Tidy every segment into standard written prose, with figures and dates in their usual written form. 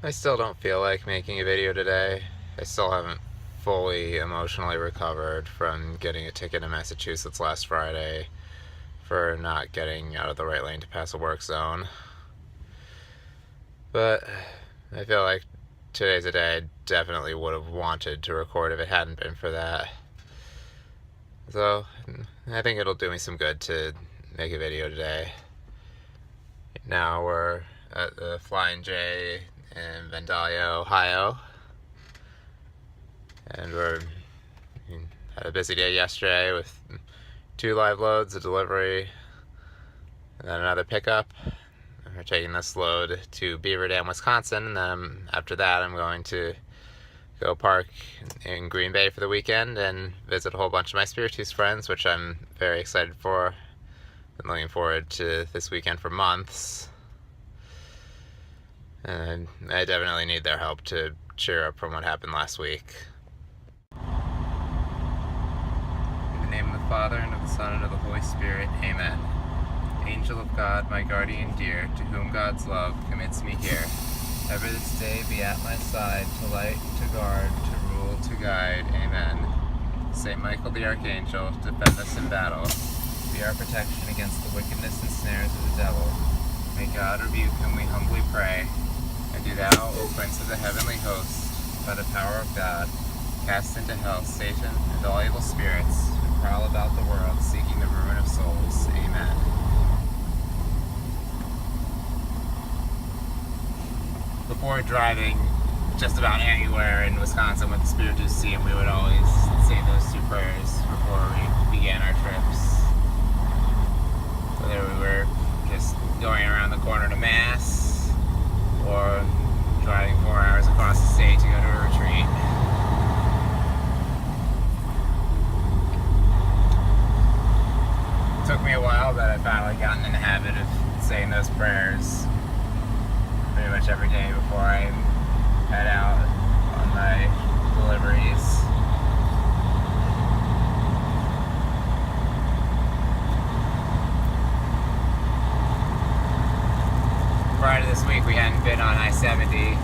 I still don't feel like making a video today. I still haven't fully emotionally recovered from getting a ticket in Massachusetts last Friday for not getting out of the right lane to pass a work zone. But I feel like today's a day I definitely would have wanted to record if it hadn't been for that. So I think it'll do me some good to make a video today. Now we're at the Flying J in Vandalia, Ohio. And had a busy day yesterday with 2 live loads, a delivery, and then another pickup. We're taking this load to Beaver Dam, Wisconsin, and then after that I'm going to go park in Green Bay for the weekend and visit a whole bunch of my Spiritus friends, which I'm very excited for. Been looking forward to this weekend for months. And I definitely need their help to cheer up from what happened last week. In the name of the Father, and of the Son, and of the Holy Spirit, Amen. Angel of God, my guardian dear, to whom God's love commits me here, ever this day be at my side, to light, to guard, to rule, to guide. Amen. Saint Michael the Archangel, defend us in battle. Be our protection against the wickedness and snares of the devil. May God rebuke whom we humbly pray. And do thou, O Prince of the heavenly host, by the power of God, cast into hell Satan and all evil spirits who prowl about the world seeking the ruin of souls. Amen. Before driving just about anywhere in Wisconsin with the Spiritus team, we would always say those 2 prayers before we began our trips. Whether we were just going around the corner to Mass, or driving 4 hours across the state to go to a retreat. It took me a while, but I finally gotten in the habit of saying those prayers pretty much every day before I head out on my deliveries. Prior to this week, we hadn't been on I-70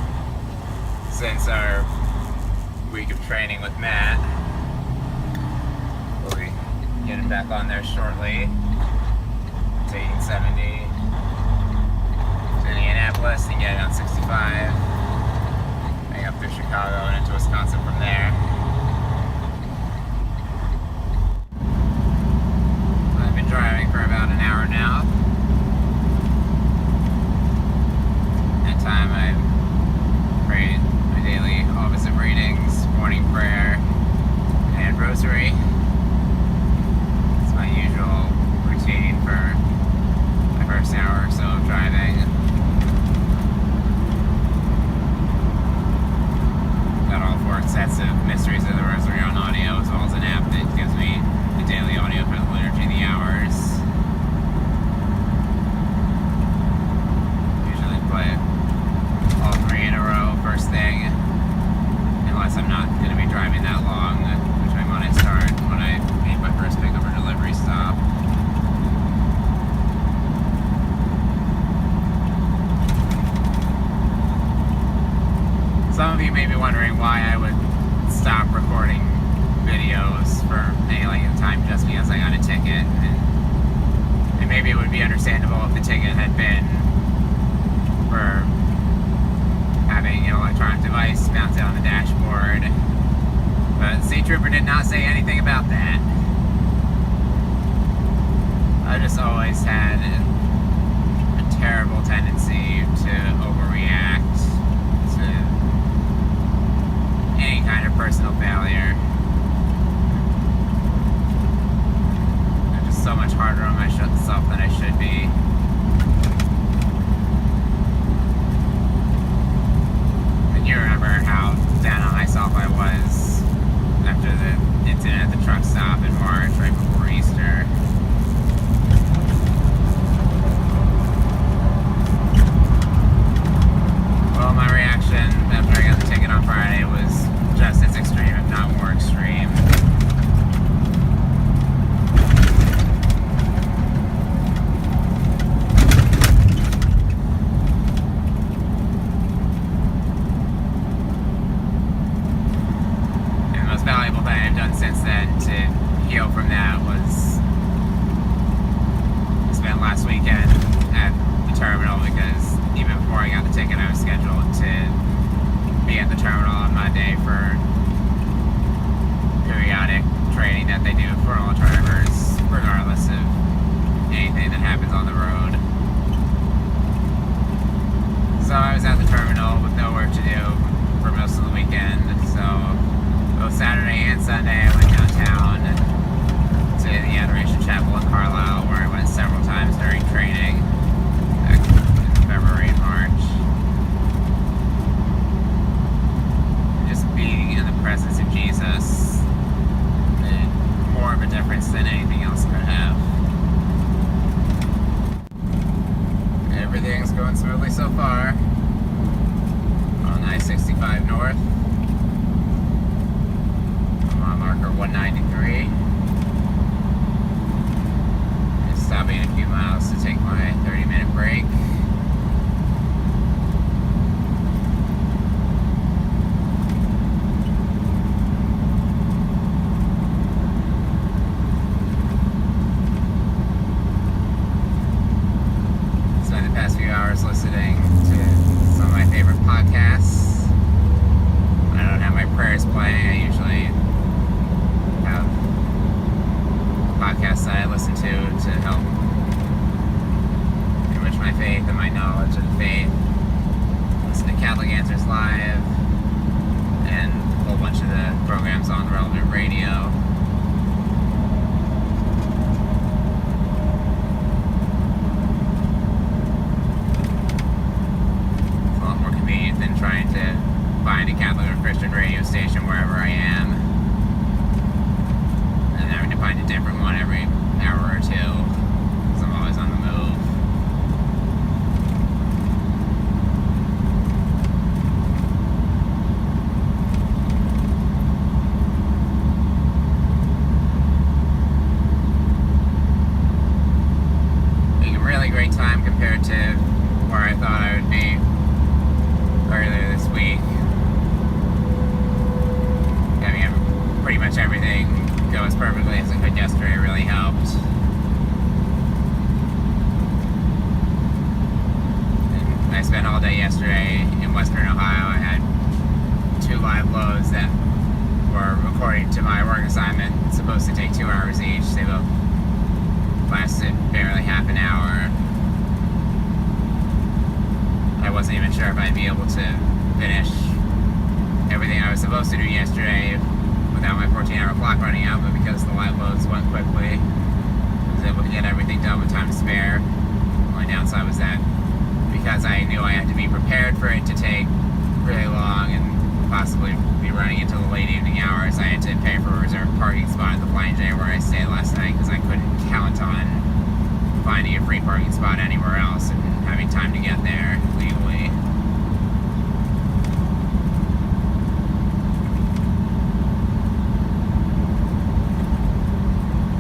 since our week of training with Matt. We'll be getting back on there shortly, taking 70 to Indianapolis and getting on 65, heading up through Chicago and into Wisconsin from there. I've been driving for about an hour now. Time I prayed my daily office of readings, morning prayer, and rosary. It's my usual routine for my first hour or so of driving. Got all 4 sets of Mysteries of the Rosary on audio, as well as an app that gives me the daily audio for the liturgy of the hours. Usually play all 3 in a row first thing, unless I'm not going to be driving that long, which I might start when I make my first pickup or delivery stop. Some of you may be wondering why I would stop recording videos for any length of time just because I got a ticket, and maybe it would be understandable if the ticket had been for having an electronic device mounted on the dashboard, but the state trooper did not say anything about that. I just always had a terrible tendency to overreact to any kind of personal failure. I'm just so much harder on myself than I should be. You remember how down on myself I was after the incident at the truck stop in March, right before Easter. since then to heal from that was spent last weekend at the terminal, because even before I got the ticket I was scheduled to be at the terminal on Monday for periodic training that they do for all drivers regardless of anything that happens on the road. So I was at the terminal with no work to do for most of the weekend. So both Saturday and Sunday I went downtown to the Adoration Chapel in Carlisle, where I went several times during training back in February and March. Just being in the presence of Jesus made more of a difference than anything else could have. Everything's going smoothly so far on I-65 North. I'm on marker 193. Just stopping a few miles to take my 30-minute break. Listening to some of my favorite podcasts. When I don't have my prayers playing, I usually have podcasts that I listen to help enrich my faith and my knowledge of the faith. Listen to Catholic Answers Live and a whole bunch of the programs on Relevant Radio. Trying to find a Catholic or Christian radio station wherever I am, and having to find a different one every hour or two, because I'm always on the move. Making a really great time compared to where I thought I would be earlier this week. Having pretty much everything go as perfectly as it could yesterday really helped. And I spent all day yesterday in Western Ohio. I had 2 live loads that were, according to my work assignment, supposed to take 2 hours each. They both lasted barely half an hour. I wasn't even sure if I'd be able to finish everything I was supposed to do yesterday without my 14-hour clock running out, but because the live loads went quickly, I was able to get everything done with time to spare. The only downside was that because I knew I had to be prepared for it to take really long and possibly be running into the late evening hours, I had to pay for a reserved parking spot at the Flying J where I stayed last night, because I couldn't count on finding a free parking spot anywhere else and having time to get there legally.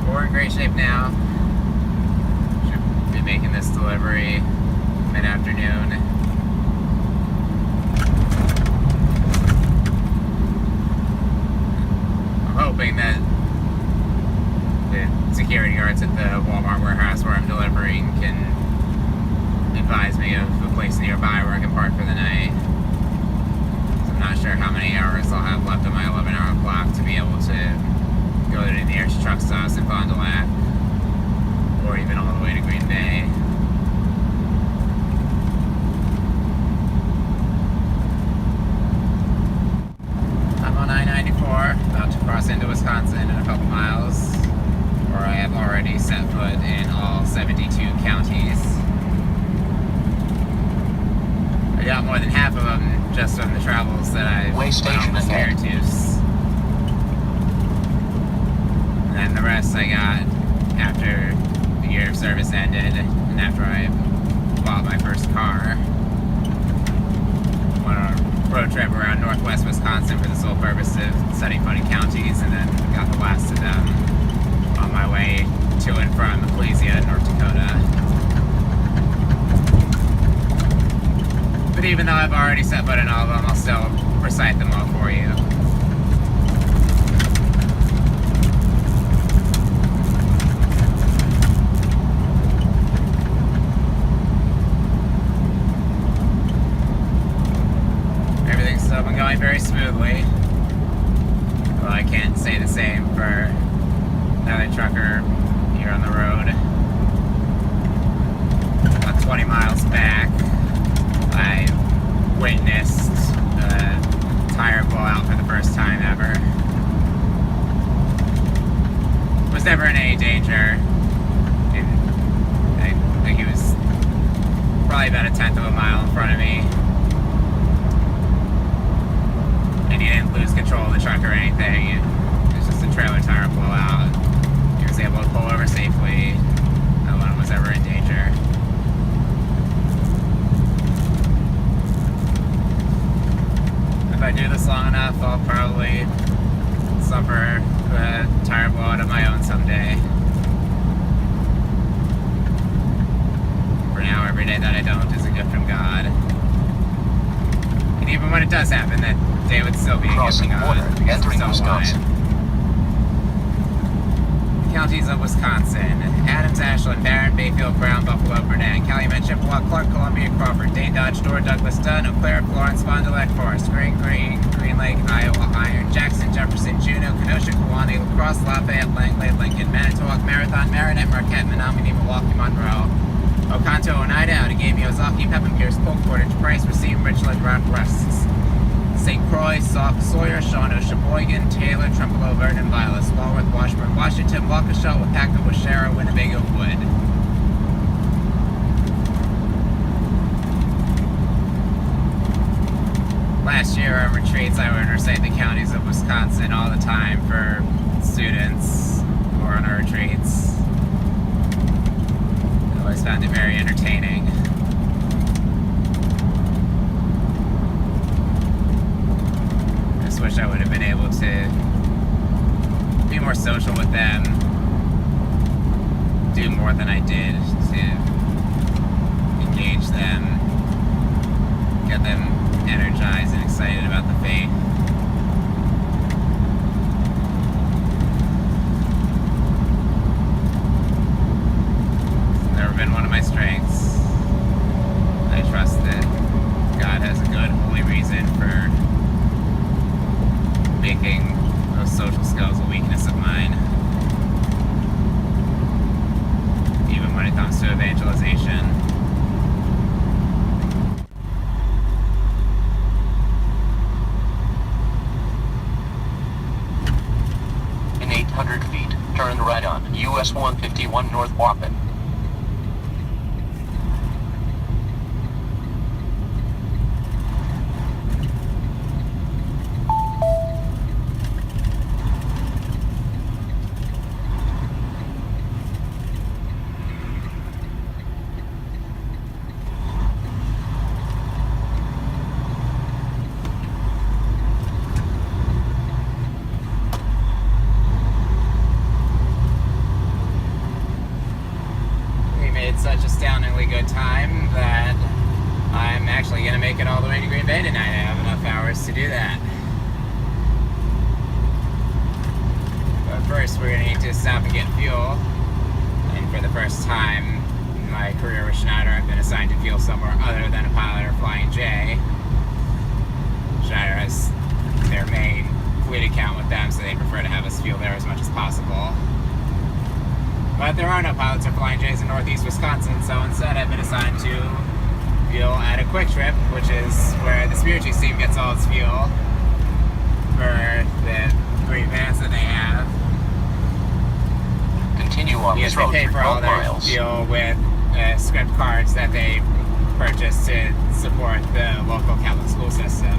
We're in great shape now. Should be making this delivery mid-afternoon. I'm hoping that the security guards at the Walmart warehouse where I'm delivering can advise me of a place nearby where I can park for the night. So I'm not sure how many hours I'll have left on my 11-hour clock to be able to go to the nearest truck stops in Fond du Lac, or even all the way to Green Bay. I'm on I-94, about to cross into Wisconsin in a couple miles, where I have already set foot in all 72 counties. I got more than half of them just from the travels that I went on with Spiritus. And the rest I got after the year of service ended and after I bought my first car. Went on a road trip around northwest Wisconsin for the sole purpose of studying funny counties, and then got the last of them on my way to and from Ecclesia, North Dakota. But even though I've already set foot in all of them, I'll still recite them all for you. still been going very smoothly. Well, I can't say the same for another trucker here on the road. About 20 miles back, I witnessed a tire blowout for the first time ever. Was never in any danger. I think he was probably about a tenth of a mile in front of me. And he didn't lose control of the truck or anything. It was just a trailer tire blowout. He was able to pull over safely. No one was ever in danger. If I do this long enough, I'll probably suffer a tire blowout of my own someday. For now, every day that I don't is a gift from God. And even when it does happen, that day would still be a gift from God. Entering Wisconsin. Counties of Wisconsin: Adams, Ashland, Barron, Bayfield, Brown, Buffalo, Burnett, Calumet, Chippewa, Clark, Columbia, Crawford, Dane, Dodge, Door, Douglas, Dunn, Eau Claire, Florence, Fond du Lac, Forest, Green Lake, Iowa, Iron, Jackson, Jefferson, Juneau, Kenosha, Kewanee, La Crosse, Lafayette, Langley, Lincoln, Manitowoc, Marathon, Marinette, Marquette, Menominee, Milwaukee, Monroe, Oconto, Oneida, Outagamie, Ozaki, Pepin, Pierce, Polk, Portage, Price, Racine, Richland, Round West, St. Croix, Sauk, Sawyer, Shawano, Sheboygan, Taylor, Trempealeau, Vernon, Vilas, Walworth, Washburn, Washington, Waukesha, Wapaka, Washara, Winnebago, Wood. Last year on retreats, I would recite the counties of Wisconsin all the time for students who are on our retreats. I always found it very entertaining. Wish I would have been able to be more social with them, do more than I did to engage them, get them energized and excited about the faith. It's never been one of my strengths. I trust that God has a good, holy reason for making those social skills a weakness of mine, even when it comes to evangelization. In 800 feet, turn right on US 151 North Waupun. Such astoundingly good time that I'm actually going to make it all the way to Green Bay tonight. I have enough hours to do that. But first, we're going to need to stop and get fuel. And for the first time in my career with Schneider, I've been assigned to fuel somewhere other than a pilot or Flying J. Schneider has their main fleet account with them, so they prefer to have us fuel there as much as possible. But there are no pilots or Flying J's in northeast Wisconsin, so instead I've been assigned to fuel at a Quick Trip, which is where the Spirit Chiefs team gets all its fuel for the 3 vans that they have. Continue on this road they pay for for all 12 their miles. fuel with script cards that they purchase to support the local Catholic school system.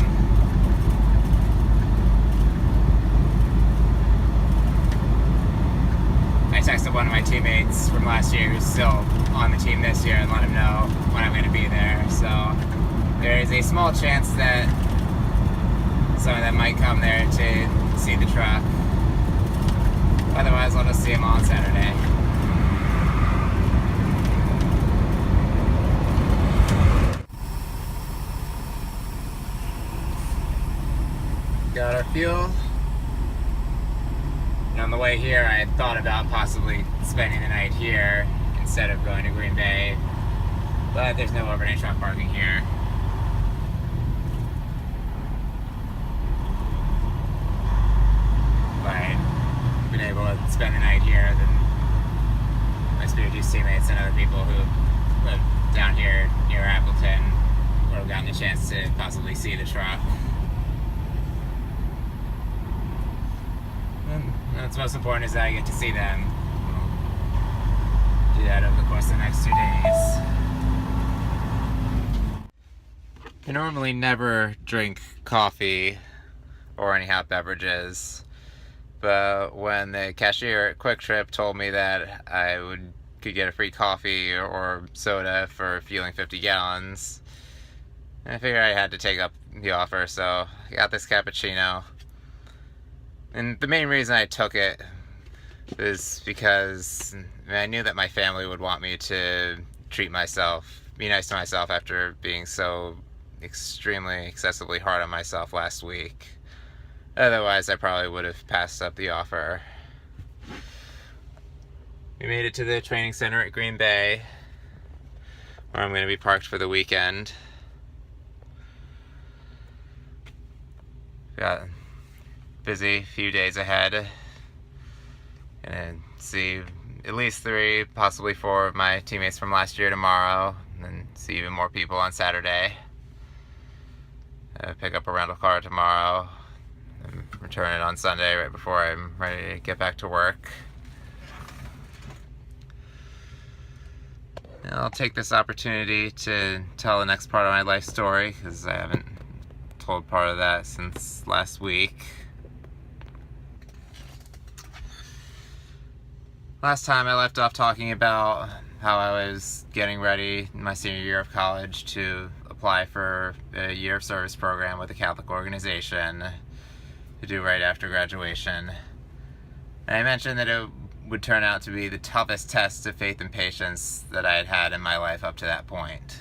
I texted one of my teammates from last year who's still on the team this year and let him know when I'm going to be there. So there is a small chance that some of them might come there to see the truck. Otherwise, I'll just see them all on Saturday. Got our fuel. And on the way here, I had thought about possibly spending the night here instead of going to Green Bay, but there's no overnight truck parking here. previous teammates and other people who live down here near Appleton would have gotten a chance to possibly see the truck. And what's most important is that I get to see them. We'll do that over the course of the next 2 days. I normally never drink coffee or any hot beverages, but when the cashier at Quick Trip told me that could get a free coffee or soda for fueling 50 gallons, I figured I had to take up the offer, so I got this cappuccino. And the main reason I took it was because I knew that my family would want me to treat myself, be nice to myself after being so extremely excessively hard on myself last week. Otherwise, I probably would have passed up the offer. We made it to the training center at Green Bay, where I'm going to be parked for the weekend. Got a busy few days ahead. Gonna see at least 3, possibly 4 of my teammates from last year tomorrow, and then see even more people on Saturday. Pick up a rental car tomorrow and return it on Sunday right before I'm ready to get back to work. And I'll take this opportunity to tell the next part of my life story, because I haven't told part of that since last week. Last time I left off talking about how I was getting ready in my senior year of college to apply for a year of service program with a Catholic organization to do right after graduation. And I mentioned that it would turn out to be the toughest test of faith and patience that I had had in my life up to that point.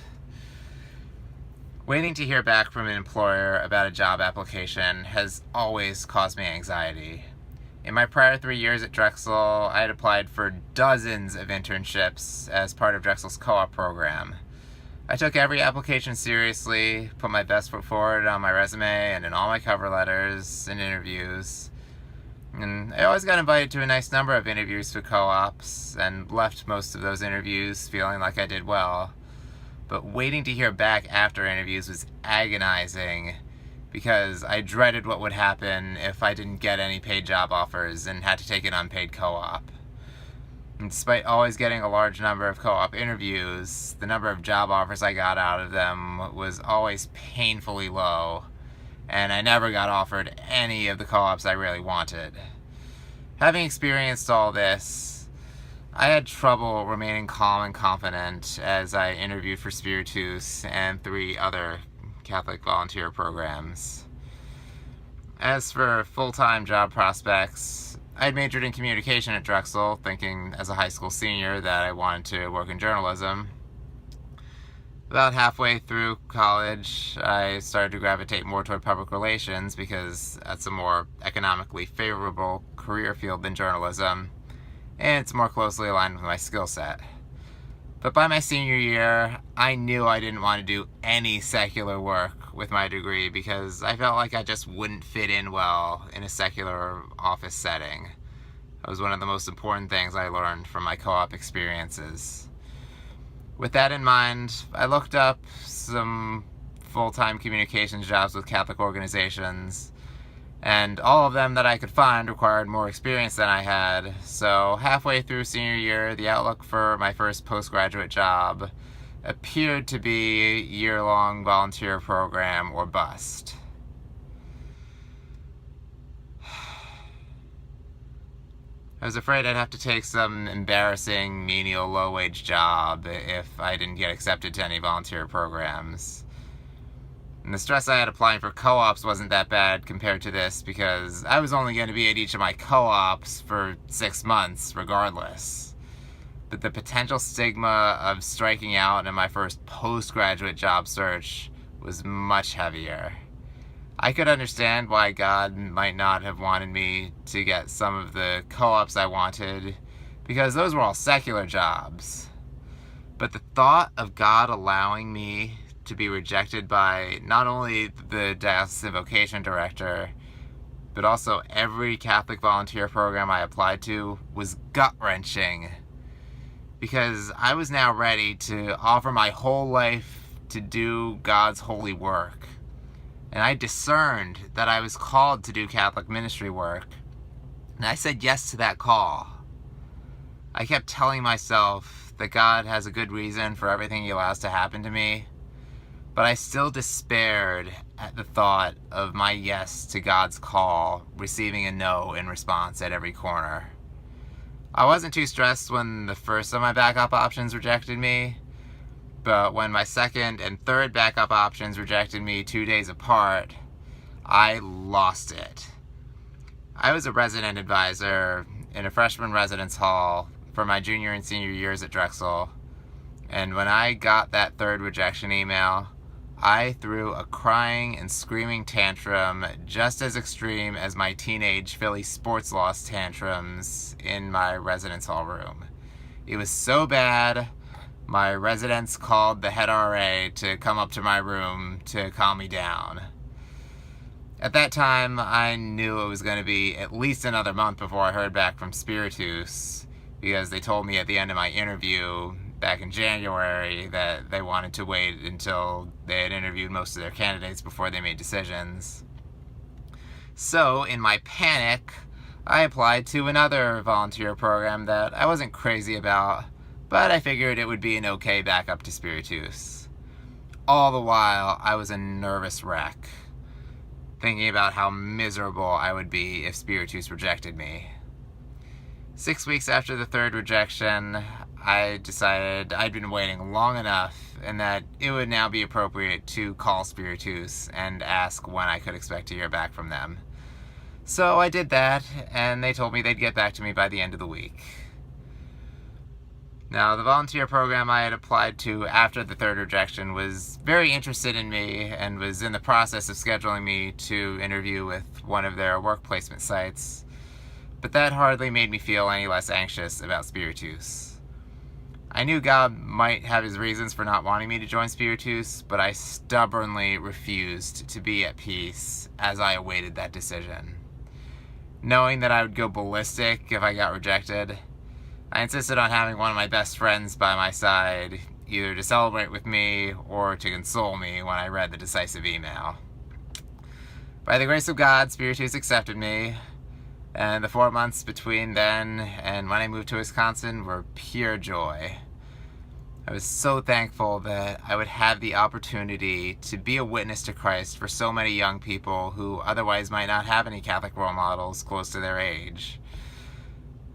Waiting to hear back from an employer about a job application has always caused me anxiety. In my prior 3 years at Drexel, I had applied for dozens of internships as part of Drexel's co-op program. I took every application seriously, put my best foot forward on my resume and in all my cover letters and interviews. And I always got invited to a nice number of interviews for co-ops and left most of those interviews feeling like I did well. But waiting to hear back after interviews was agonizing, because I dreaded what would happen if I didn't get any paid job offers and had to take an unpaid co-op. And despite always getting a large number of co-op interviews, the number of job offers I got out of them was always painfully low, and I never got offered any of the co-ops I really wanted. Having experienced all this, I had trouble remaining calm and confident as I interviewed for Spiritus and 3 other Catholic volunteer programs. As for full-time job prospects, I had majored in communication at Drexel, thinking as a high school senior that I wanted to work in journalism. About halfway through college, I started to gravitate more toward public relations because that's a more economically favorable career field than journalism, and it's more closely aligned with my skill set. But by my senior year, I knew I didn't want to do any secular work with my degree because I felt like I just wouldn't fit in well in a secular office setting. That was one of the most important things I learned from my co-op experiences. With that in mind, I looked up some full-time communications jobs with Catholic organizations, and all of them that I could find required more experience than I had. So halfway through senior year, the outlook for my first postgraduate job appeared to be year-long volunteer program or bust. I was afraid I'd have to take some embarrassing, menial, low-wage job if I didn't get accepted to any volunteer programs. And the stress I had applying for co-ops wasn't that bad compared to this, because I was only going to be at each of my co-ops for 6 months regardless. But the potential stigma of striking out in my first postgraduate job search was much heavier. I could understand why God might not have wanted me to get some of the co-ops I wanted, because those were all secular jobs. But the thought of God allowing me to be rejected by not only the diocesan vocation director, but also every Catholic volunteer program I applied to was gut-wrenching. because I was now ready to offer my whole life to do God's holy work. And I discerned that I was called to do Catholic ministry work. And I said yes to that call. I kept telling myself that God has a good reason for everything He allows to happen to me. But I still despaired at the thought of my yes to God's call receiving a no in response at every corner. I wasn't too stressed when the first of my backup options rejected me, but when my second and third backup options rejected me 2 days apart, I lost it. I was a resident advisor in a freshman residence hall for my junior and senior years at Drexel, and when I got that third rejection email, I threw a crying and screaming tantrum just as extreme as my teenage Philly sports loss tantrums in my residence hall room. It was so bad, my residents called the head RA to come up to my room to calm me down. At that time, I knew it was going to be at least another month before I heard back from Spiritus, because they told me at the end of my interview back in January that they wanted to wait until they had interviewed most of their candidates before they made decisions. So, in my panic, I applied to another volunteer program that I wasn't crazy about, but I figured it would be an okay backup to Spiritus. All the while, I was a nervous wreck, thinking about how miserable I would be if Spiritus rejected me. 6 weeks after the third rejection, I decided I'd been waiting long enough and that it would now be appropriate to call Spiritus and ask when I could expect to hear back from them. So I did that, and they told me they'd get back to me by the end of the week. Now, the volunteer program I had applied to after the third rejection was very interested in me and was in the process of scheduling me to interview with one of their work placement sites, but that hardly made me feel any less anxious about Spiritus. I knew God might have His reasons for not wanting me to join Spiritus, but I stubbornly refused to be at peace as I awaited that decision. Knowing that I would go ballistic if I got rejected, I insisted on having one of my best friends by my side, either to celebrate with me or to console me when I read the decisive email. By the grace of God, Spiritus accepted me, and the 4 months between then and when I moved to Wisconsin were pure joy. I was so thankful that I would have the opportunity to be a witness to Christ for so many young people who otherwise might not have any Catholic role models close to their age.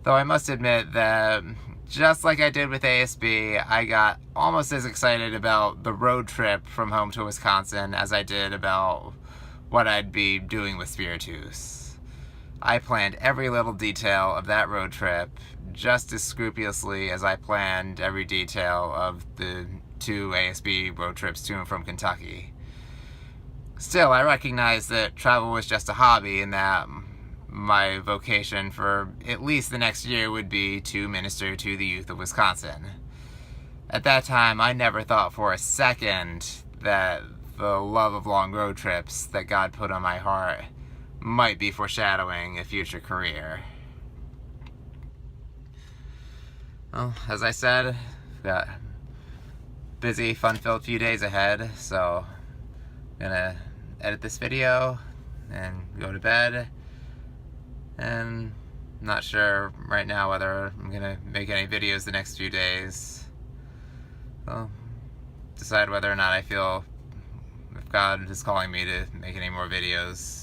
Though I must admit that, just like I did with ASB, I got almost as excited about the road trip from home to Wisconsin as I did about what I'd be doing with Spiritus. I planned every little detail of that road trip just as scrupulously as I planned every detail of the 2 ASB road trips to and from Kentucky. Still, I recognized that travel was just a hobby and that my vocation for at least the next year would be to minister to the youth of Wisconsin. At that time, I never thought for a second that the love of long road trips that God put on my heart might be foreshadowing a future career. Well, as I said, I've got busy, fun-filled few days ahead, so I'm gonna edit this video and go to bed, and I'm not sure right now whether I'm gonna make any videos the next few days. I'll decide whether or not I feel if God is calling me to make any more videos.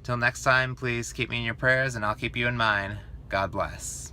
Till next time, please keep me in your prayers and I'll keep you in mine. God bless.